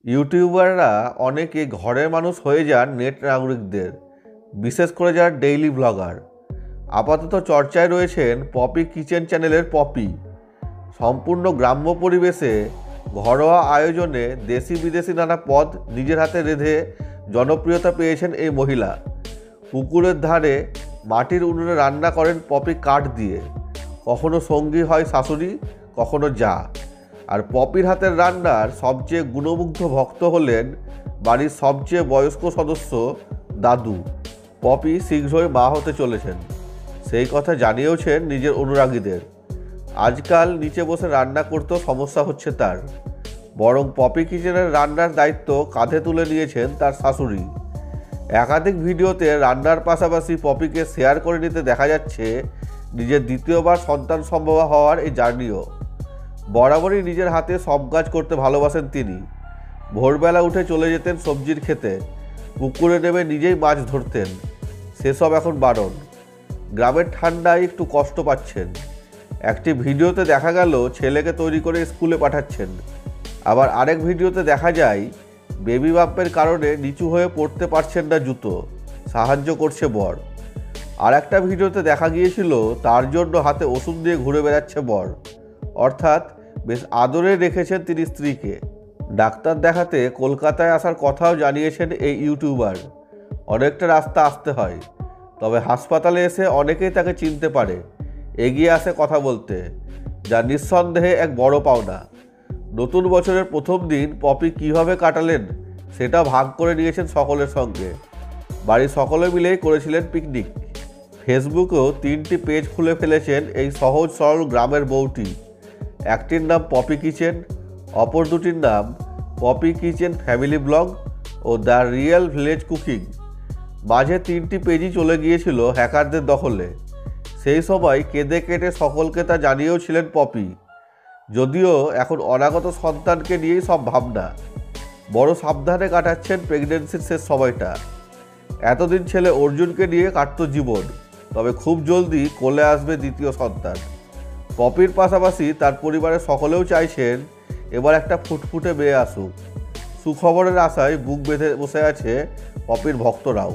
ইউটিউবাররা অনেকে ঘরের মানুষ হয়ে যান নেট নাগরিকদের, বিশেষ করে যারা ডেইলি ব্লগার। আপাতত চর্চায় রয়েছেন পপি কিচেন চ্যানেলের পপি। সম্পূর্ণ গ্রাম্য পরিবেশে ঘরোয়া আয়োজনে দেশি বিদেশি নানা পদ নিজের হাতে রেঁধে জনপ্রিয়তা পেয়েছেন এই মহিলা। পুকুরের ধারে মাটির উনুনে রান্না করেন পপি কাঠ দিয়ে। কখনো সঙ্গী হয় শাশুড়ি, কখনো যা। আর পপির হাতের রান্নার সবচেয়ে গুণমুগ্ধ ভক্ত হলেন বাড়ির সবচেয়ে বয়স্ক সদস্য দাদু। পপি শীঘ্রই মা হতে চলেছেন, সেই কথা জানিয়েওছেন নিজের অনুরাগীদের। আজকাল নিচে বসে রান্না করতেও সমস্যা হচ্ছে তার, বরং পপি কিচেনের রান্নার দায়িত্ব কাঁধে তুলে নিয়েছেন তার শাশুড়ি। একাধিক ভিডিওতে রান্নার পাশাপাশি পপিকে শেয়ার করে নিতে দেখা যাচ্ছে নিজের দ্বিতীয়বার সন্তান সম্ভবা হওয়ার এই জার্নিও। বরাবরই নিজের হাতে সব কাজ করতে ভালোবাসেন তিনি। ভোরবেলা উঠে চলে যেতেন সবজির খেতে, পুকুরে নেমে নিজেই মাছ ধরতেন। সেসব এখন বারণ। গ্রামের ঠান্ডায় একটু কষ্ট পাচ্ছেন। একটি ভিডিওতে দেখা গেল ছেলেকে তৈরি করে স্কুলে পাঠাচ্ছেন। আবার আরেক ভিডিওতে দেখা যায় বেবি বাম্পের কারণে নিচু হয়ে পড়তে পারছেন না জুতো, সাহায্য করছে বর। আর একটা ভিডিওতে দেখা গিয়েছিল তার জন্য হাতে ওষুধ দিয়ে ঘুরে বেড়াচ্ছে বর, অর্থাৎ বেশ আদরে রেখেছেন তিনি স্ত্রীকে। ডাক্তার দেখাতে কলকাতায় আসার কথাও জানিয়েছেন এই ইউটিউবার। অনেকটা রাস্তা আসতে হয়, তবে হাসপাতালে এসে অনেকেই তাকে চিনতে পারে, এগিয়ে আসে কথা বলতে, যা নিঃসন্দেহে এক বড় পাওনা। নতুন বছরের প্রথম দিন পপি কীভাবে কাটালেন সেটা ভাগ করে নিয়েছেন সকলের সঙ্গে। বাড়ির সকলে মিলেই করেছিলেন পিকনিক। ফেসবুকেও 3টি পেজ খুলে ফেলেছেন এই সহজ সরল গ্রামের বউটি। একটির নাম পপি কিচেন, অপর দুটির নাম পপি কিচেন ফ্যামিলি ব্লগ ও দ্য রিয়েল ভিলেজ কুকিং। মাঝে 3টি পেজই চলে গিয়েছিল হ্যাকারদের দখলে। সেই সময় কেঁদে কেটে সকলকে তা জানিয়েও ছিলেন পপি। যদিও এখন অনাগত সন্তানকে নিয়েই সব ভাবনা। বড় সাবধানে কাটাচ্ছেন প্রেগনেন্সির শেষ সময়টা। এতদিন ছেলে অর্জুনকে নিয়ে কাটত জীবন, তবে খুব জলদি কোলে আসবে দ্বিতীয় সন্তান। পপির পাশাপাশি তার পরিবারের সকলেও চাইছেন এবার একটা ফুটফুটে মেয়ে আসুক। সুখবরের আশায় বুক বেঁধে বসে আছে পপির ভক্তরাও।